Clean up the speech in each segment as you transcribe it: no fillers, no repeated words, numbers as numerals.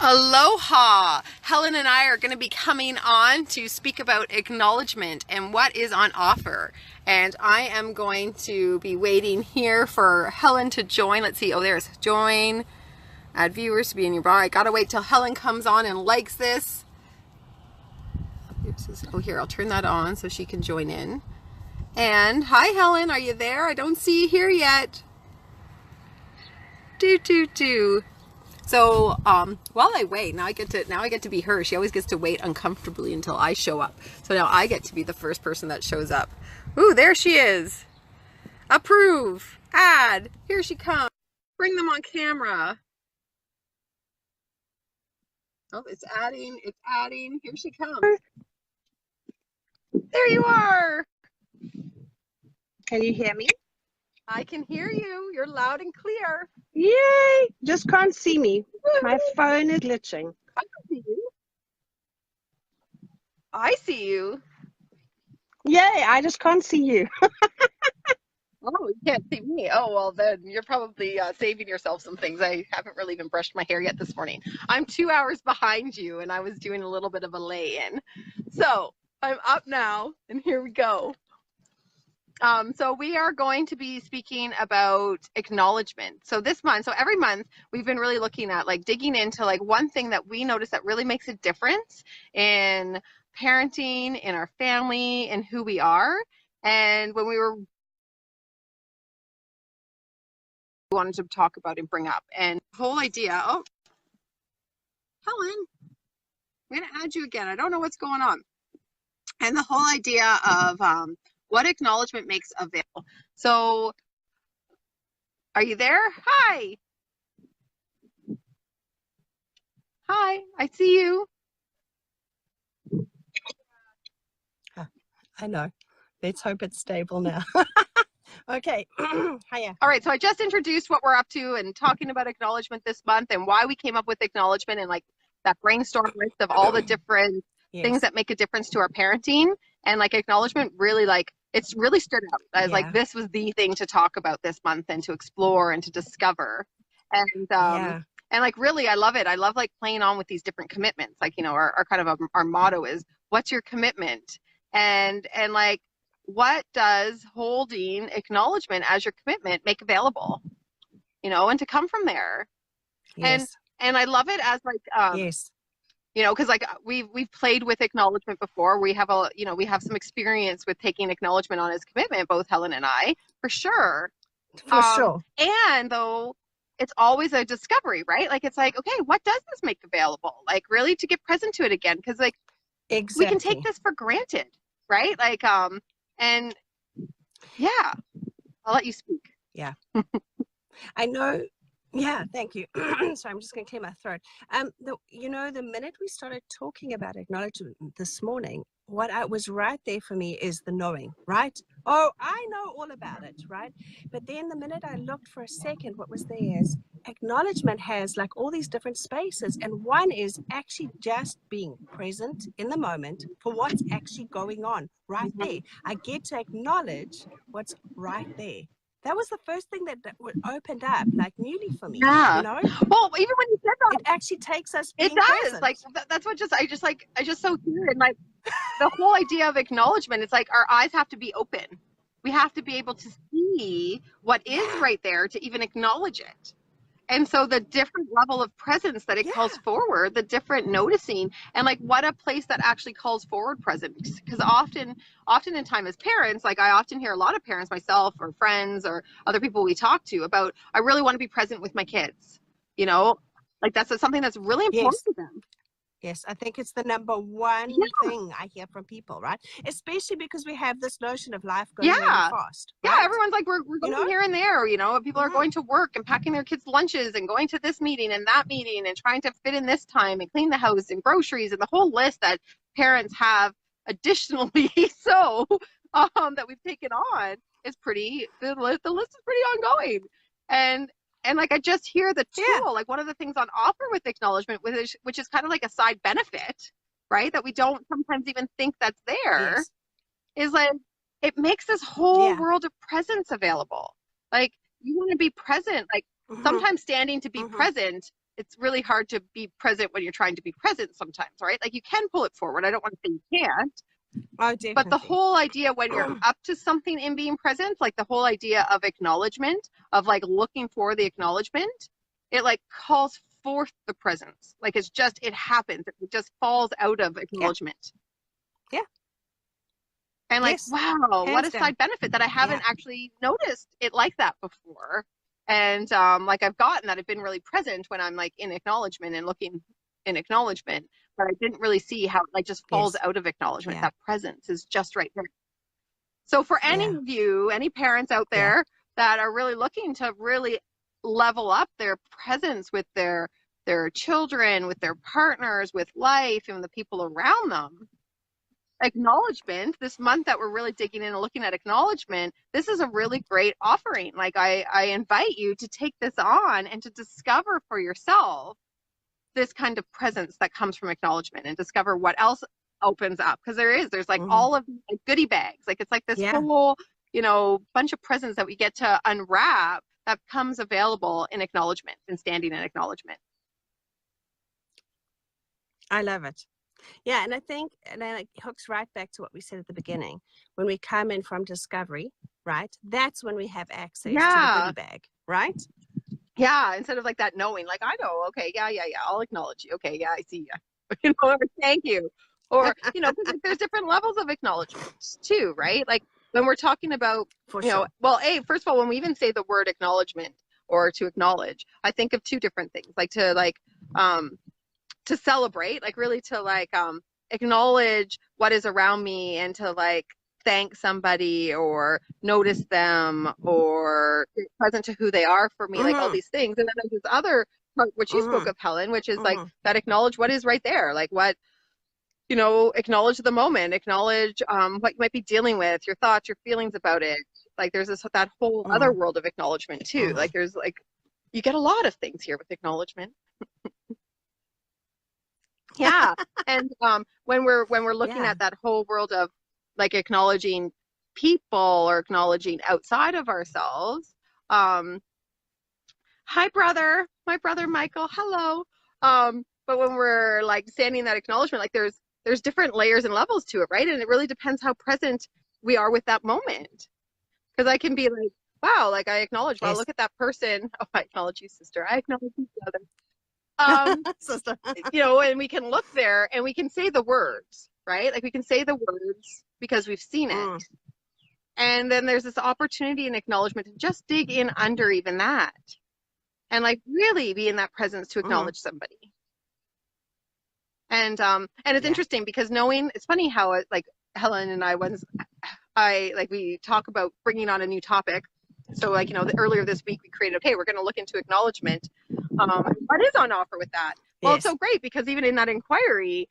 Aloha! Helen and I are going to be coming on to speak about acknowledgement and what is on offer. And I am going to be waiting here for Helen to join. Let's see. Oh, there's join. Add viewers to be in your bar. I gotta wait till Helen comes on and likes this. Oh, here, I'll turn that on so she can join in. And hi, Helen, are you there? I don't see you here yet. So while I wait, now I get to be her. She always gets to wait uncomfortably until I show up. So now I get to be the first person that shows up. Ooh, there she is. Approve. Add. Here she comes. Bring them on camera. Oh, it's adding. It's adding. Here she comes. There you are. Can you hear me? I can hear you. You're loud and clear. Yay! Just can't see me. My phone is glitching. I can see you. I see you. Yay! I just can't see you. Oh, you can't see me. Oh, well, then you're probably saving yourself some things. I haven't really even brushed my hair yet this morning. I'm 2 hours behind you, and I was doing a little bit of a lay-in. So I'm up now, and here we go. So we are going to be speaking about acknowledgement. So this month, so every month, we've been really looking at like digging into like one thing that we notice that really makes a difference in parenting, in our family, and who we are. And when we wanted to talk about and bring up, and the whole idea, oh, Helen, I'm going to add you again. I don't know what's going on. And the whole idea of what acknowledgement makes available. So, are you there? Hi. Hi, I see you. I know. Let's hope it's stable now. Okay. Hiya. All right, so I just introduced what we're up to and talking about acknowledgement this month and why we came up with acknowledgement and like that brainstorm list of all the different things that make a difference to our parenting. And like acknowledgement really like, it's really stood out as like this was the thing to talk about this month and to explore and to discover. And and like really I love it. I love like playing on with these different commitments. Like, you know, our kind of our motto is what's your commitment? And like what does holding acknowledgement as your commitment make available? You know, and to come from there. And I love it as like you know, because like we've played with acknowledgement before. We have we have some experience with taking acknowledgement on as commitment, both Helen and I, for sure. For sure. And though it's always a discovery, right? Like it's like, okay, what does this make available? Like really to get present to it again, because like we can take this for granted, right? Like and yeah, I'll let you speak. Yeah. I know. Yeah, thank you. So I'm just going to clear my throat. You know, the minute we started talking about acknowledgement this morning, what was right there for me is the knowing, right? Oh, I know all about it, right? But then the minute I looked for a second, what was there is acknowledgement has like all these different spaces. And one is actually just being present in the moment for what's actually going on right there. I get to acknowledge what's right there. That was the first thing that opened up, like newly for me. Yeah. You know? Well, even when you said that, it actually takes us. It does. Present. Like that's what I just so hear it. And like the whole idea of acknowledgement, it's like our eyes have to be open, We have to be able to see what is right there to even acknowledge it. And so the different level of presence that it calls forward, the different noticing, and like what a place that actually calls forward presence. Because often in time as parents, like I often hear a lot of parents, myself or friends or other people we talk to, about, I really want to be present with my kids, you know, like that's something that's really important Yes. to them. Yes, I think it's the number one Yeah. thing I hear from people, right? Especially because we have this notion of life going really Yeah. fast, Yeah, right? everyone's like, we're You going know? here and there, you know, people are Mm-hmm. going to work and packing their kids' lunches and going to this meeting and that meeting and trying to fit in this time and clean the house and groceries and the whole list that parents have additionally so that we've taken on is pretty, the list is pretty ongoing. And like I just hear the Yeah. tool, like one of the things on offer with acknowledgement, which is kind of like a side benefit, right? That we don't sometimes even think that's there, Yes. is like it makes this whole Yeah. world of presence available. Like you want to be present. Like Mm-hmm. sometimes standing to be Mm-hmm. present, it's really hard to be present when you're trying to be present sometimes, right? Like you can pull it forward. I don't want to say you can't. Oh, But the definitely. whole idea when you're up to something in being present, like the whole idea of acknowledgement, of like looking for the acknowledgement, it like calls forth the presence. Like it's just, it happens. It just falls out of Yeah. acknowledgement. Yeah. And like, Yes. wow, what Hands a down. side benefit that I Yeah. haven't actually noticed it like that before. And like I've gotten that I've been really present when I'm like in acknowledgement and looking in acknowledgement, but I didn't really see how it like just falls Yes. out of acknowledgement. Yeah. That presence is just right there. So for any Yeah. of you, any parents out Yeah. there that are really looking to really level up their presence with their children, with their partners, with life and the people around them, acknowledgement, this month that we're really digging in and looking at acknowledgement, this is a really great offering. Like I invite you to take this on and to discover for yourself this kind of presence that comes from acknowledgement, and discover what else opens up, because there's like Mm-hmm. all of like goodie bags, like it's like this Yeah. whole, you know, bunch of presents that we get to unwrap that comes available in acknowledgement and standing in acknowledgement. I love it. Yeah, and I think, and then it hooks right back to what we said at the beginning. When we come in from discovery, right? That's when we have access to the Yeah. goodie bag, right? Yeah, instead of like that knowing, like I know, okay, yeah, yeah, I'll acknowledge you. Okay, yeah, I see you. You know, or thank you. Or, you know, because like, there's different levels of acknowledgement too, right? Like when we're talking about, For you know, sure. well, first of all, when we even say the word acknowledgement or to acknowledge, I think of two different things, um to celebrate, like really to acknowledge what is around me and to like thank somebody or notice them or be present to who they are for me, like all Mm-hmm. these things. And then there's this other part which you spoke Mm-hmm. of, Helen, which is like Mm-hmm. that acknowledge what is right there, like what, you know, acknowledge the moment, acknowledge what you might be dealing with, your thoughts, your feelings about it. Like there's this that whole other Mm-hmm. world of acknowledgement too. Mm-hmm. Like there's like you get a lot of things here with acknowledgement. Yeah. And when we're looking Yeah. at that whole world of like acknowledging people or acknowledging outside of ourselves, um, hi brother, my brother Michael, hello. But when we're like standing in that acknowledgement, like there's different layers and levels to it, right? And it really depends how present we are with that moment. Because I can be like, wow, like I acknowledge, wow, Yes. look at that person. Oh, I acknowledge you, sister. I acknowledge you, brother. Um, Sister. you know, and we can look there and we can say the words, right? Like we can say the words because we've seen it. Mm. And then there's this opportunity and acknowledgement to just dig in under even that and like really be in that presence to Mm-hmm. acknowledge somebody. And it's Yeah. interesting because knowing, it's funny how it, like Helen and I like we talk about bringing on a new topic. So like, you know, earlier this week we created, okay, we're going to look into acknowledgement. What is on offer with that? Well, it's Yes. so great because even in that inquiry,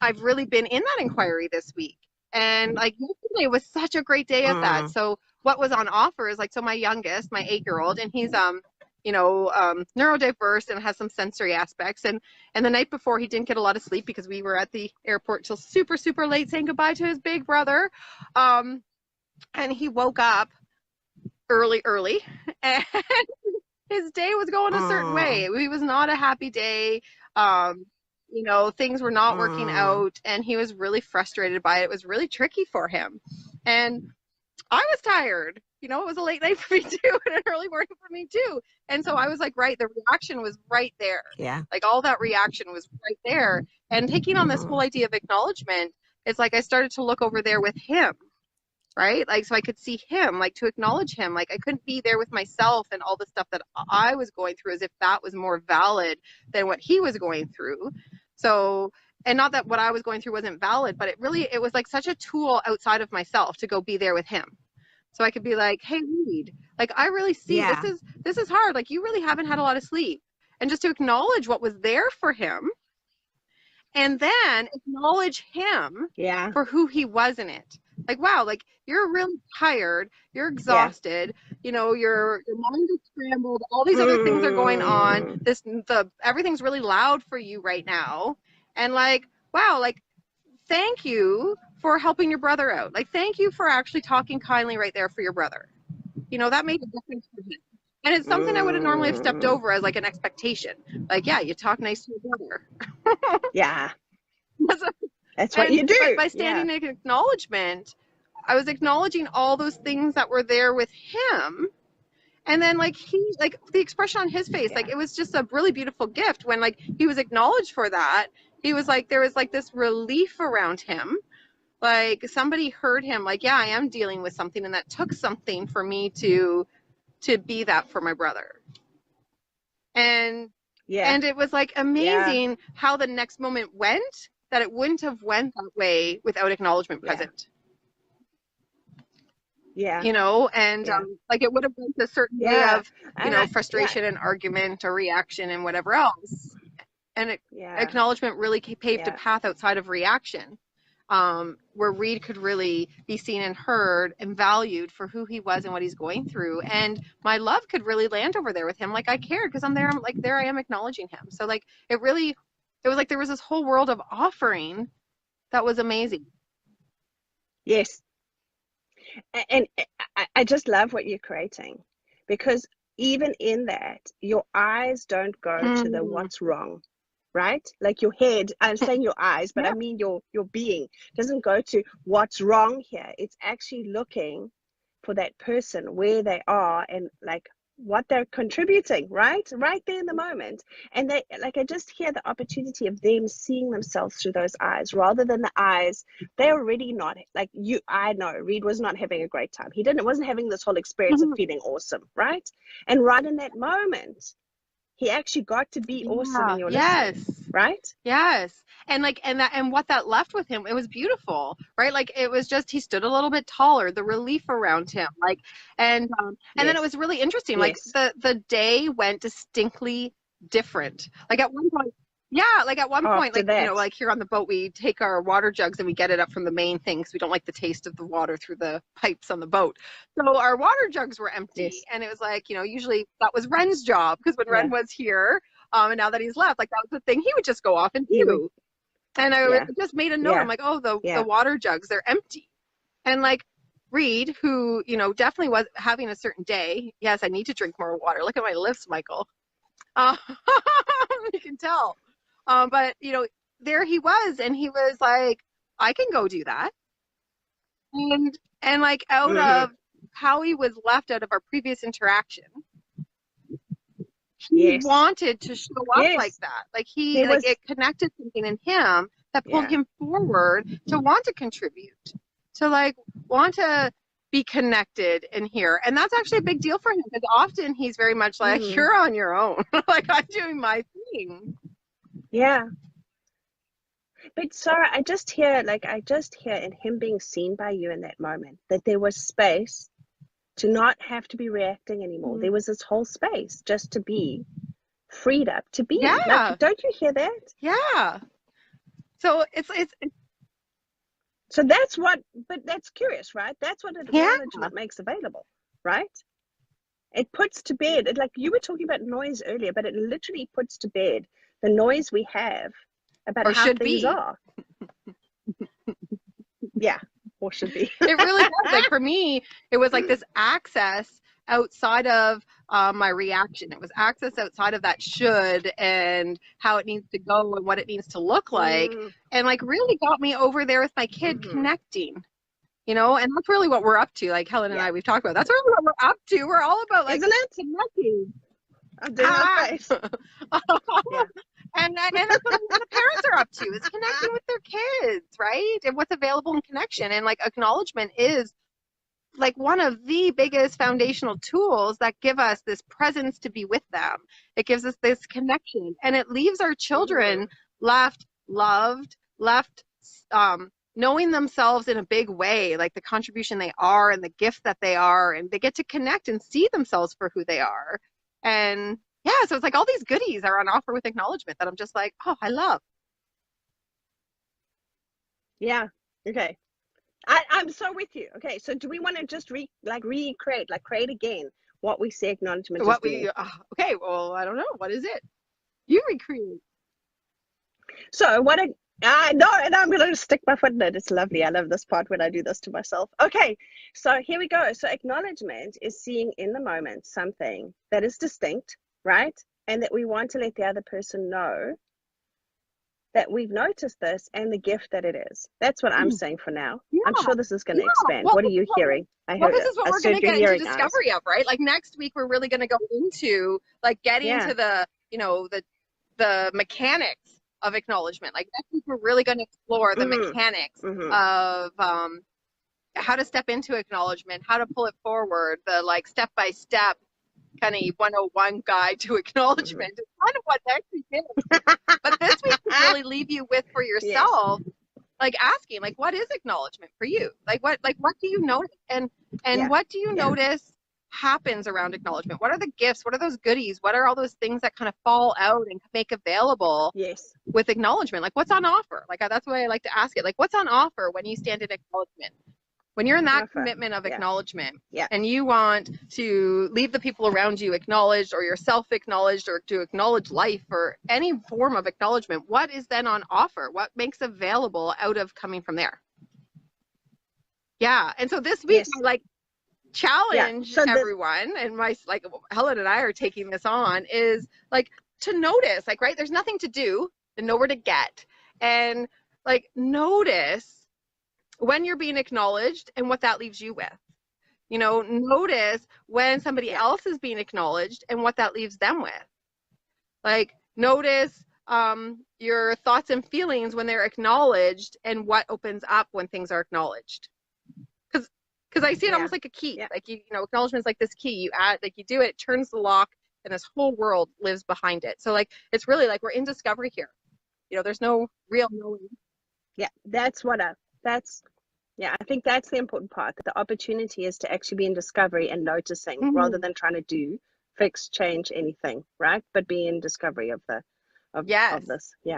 I've really been in that inquiry this week. And like yesterday was such a great day of that. Mm. So what was on offer is like, so my youngest, my 8-year-old, and he's you know, neurodiverse and has some sensory aspects. And the night before he didn't get a lot of sleep because we were at the airport till super, super late saying goodbye to his big brother. And he woke up early and his day was going a certain way. Mm. He was not a happy day. Um, you know, things were not working Mm. out and he was really frustrated by it. It was really tricky for him. And I was tired. You know, it was a late night for me too, and an early morning for me too. And so I was like, right, the reaction was right there. Yeah. Like all that reaction was right there. And taking on this whole idea of acknowledgement, it's like I started to look over there with him, right? Like, so I could see him, like to acknowledge him. Like I couldn't be there with myself and all the stuff that I was going through as if that was more valid than what he was going through. So, and not that what I was going through wasn't valid, but it was like such a tool outside of myself to go be there with him. So I could be like, hey, Reed, like I really see this is hard. Like you really haven't had a lot of sleep. And just to acknowledge what was there for him and then acknowledge him for who he was in it. Like, wow, like you're really tired, you're exhausted, you know, your mind is scrambled, all these other things are going on. Everything's really loud for you right now. And like, wow, like thank you for helping your brother out. Like, thank you for actually talking kindly right there for your brother. You know, that made a difference for him. And it's something I would have normally have stepped over as like an expectation. Like, yeah, you talk nice to your brother. Yeah. That's what you do. But by standing in acknowledgement, I was acknowledging all those things that were there with him. And then like the expression on his face, like it was just a really beautiful gift when like he was acknowledged for that. He was like, there was like this relief around him. Like somebody heard him, like, yeah, I am dealing with something, and that took something for me to be that for my brother. And it was like amazing how the next moment went, that it wouldn't have went that way without acknowledgement present. You know, and like it would have been a certain way of, you know, frustration and argument or reaction and whatever else. And acknowledgement really paved a path outside of reaction. Where Reed could really be seen and heard and valued for who he was and what he's going through. And my love could really land over there with him. Like I cared because I'm there. I'm like, there I am acknowledging him. So like, it was like, there was this whole world of offering that was amazing. Yes. And I just love what you're creating, because even in that, your eyes don't go to the what's wrong. Right? Like your head, I'm saying your eyes, but I mean your being doesn't go to what's wrong here. It's actually looking for that person, where they are, and like what they're contributing, right there in the moment. And they, like, I just hear the opportunity of them seeing themselves through those eyes rather than the eyes they're already not like you. I know Reed was not having a great time. He wasn't having this whole experience of feeling awesome, right? And right in that moment, he actually got to be awesome in your life, right? Yes. And like, and what that left with him, it was beautiful, right? Like it was just, he stood a little bit taller, the relief around him, like, and then it was really interesting. Like the day went distinctly different. Like at one point, like at one point, like, you know, like here on the boat, we take our water jugs and we get it up from the main thing because we don't like the taste of the water through the pipes on the boat. So our water jugs were empty. And it was like, you know, usually that was Ren's job, because when Ren was here, and now that he's left, like that was the thing he would just go off and do. And I just made a note. I'm like, oh, the water jugs, they're empty. And like Reed, who, you know, definitely was having a certain day. Yes, I need to drink more water. Look at my lips, Michael. You can tell. But, you know, there he was, and he was like, I can go do that. And like out of how he was left out of our previous interaction, he wanted to show up like that. Like it connected something in him that pulled him forward to want to contribute, to like want to be connected in here. And that's actually a big deal for him, because often he's very much like, you're on your own. Like I'm doing my thing. Yeah. But Szara, I just hear in him being seen by you in that moment, that there was space to not have to be reacting anymore. There was this whole space just to be freed up to be. Like, don't you hear that? Yeah. So it's so that's what, but that's curious, right? That's what acknowledgement makes available, right? It puts to bed, like you were talking about noise earlier, but it literally puts to bed the noise we have about how things are. Or should be. It really does. Like for me, it was like this access outside of my reaction. It was access outside of that should and how it needs to go and what it needs to look like. And like really got me over there with my kid connecting, you know, and that's really what we're up to. Like Helen and I, we've talked about, that's really what we're up to. We're all about like, isn't it? connecting. I'm doing my face. Yeah. And that's what the parents are up to, is connecting with their kids, right? And what's available in connection. And like acknowledgement is like one of the biggest foundational tools that give us this presence to be with them. It gives us this connection, and it leaves our children left loved, left knowing themselves in a big way, like the contribution they are and the gift that they are, and they get to connect and see themselves for who they are. And yeah, so it's like all these goodies are on offer with acknowledgement that I'm just like, oh, I love. Yeah. Okay. I'm so with you. Okay. So do we want to just recreate, like create again what we say acknowledgement is doing? Okay. Well, I don't know. What is it? You recreate. So what no, and I'm going to stick my foot in it. It's lovely. I love this part when I do this to myself. Okay, so here we go. So acknowledgement is seeing in the moment something that is distinct, right? And that we want to let the other person know that we've noticed this and the gift that it is. That's what I'm saying for now. Yeah. I'm sure this is going to expand. Well, what are you hearing? This is what we're going to get into discovery of, right? Like next week, we're really going to go into like getting to the, you know, the mechanics of acknowledgement. Like next week, we're really going to explore the mechanics of how to step into acknowledgement, how to pull it forward, the like step-by-step kind of 101 guide to acknowledgement. It's kind of what next week is. But this week will really leave you with for yourself, like asking, like, what is acknowledgement for you? Like what do you notice? And what do you notice happens around acknowledgement? What are the gifts? What are those goodies? What are all those things that kind of fall out and make available with acknowledgement? Like what's on offer? Like that's why I like to ask it. Like what's on offer when you stand in acknowledgement? When you're in that commitment of acknowledgement and you want to leave the people around you acknowledged, or yourself acknowledged, or to acknowledge life, or any form of acknowledgement, what is then on offer? What makes available out of coming from there? Yeah. And so this week, like challenge everyone, and my like Helen and I are taking this on, is like to notice, like, right, there's nothing to do and nowhere to get, and like notice when you're being acknowledged and what that leaves you with. You know, notice when somebody else is being acknowledged and what that leaves them with. Like notice your thoughts and feelings when they're acknowledged and what opens up when things are acknowledged. Because I see it almost like a key. Like you know, acknowledgement is like this key. You add, like you do it, turns the lock, and this whole world lives behind it. So like it's really like we're in discovery here. You know, there's no real knowing. Yeah, I think that's the important part. That the opportunity is to actually be in discovery and noticing, rather than trying to fix, change anything, right? But be in discovery of this. Yeah.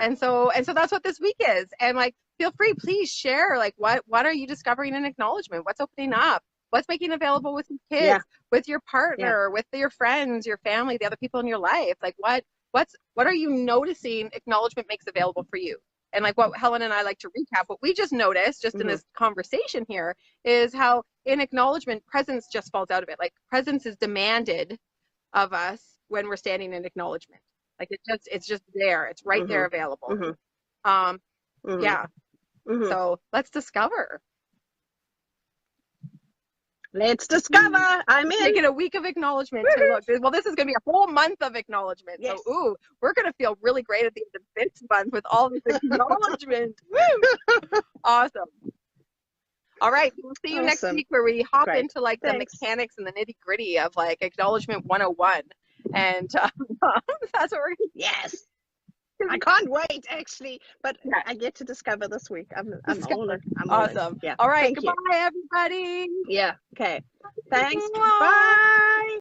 And so that's what this week is. And like, feel free, please share, like what are you discovering in acknowledgement? What's opening up? What's making available with your kids, with your partner, with your friends, your family, the other people in your life? Like what are you noticing acknowledgement makes available for you? And like what Helen and I like to recap, what we just noticed just in this conversation here is how in acknowledgement, presence just falls out of it. Like presence is demanded of us when we're standing in acknowledgement. Like it's just there. It's right there available. Yeah. So let's discover. Let's discover. I'm in. Make it a week of acknowledgement. Well, this is going to be a whole month of acknowledgement. Yes. So, we're going to feel really great at the end of this month with all this acknowledgement. Awesome. All right. We'll see you next week, where we hop into like the mechanics and the nitty gritty of like acknowledgement 101. And that's what we're going to do. Yes. I can't wait, actually, but I get to discover this week. I'm awesome. Yeah. All right. Goodbye, everybody. Yeah. Okay. Thanks. Bye.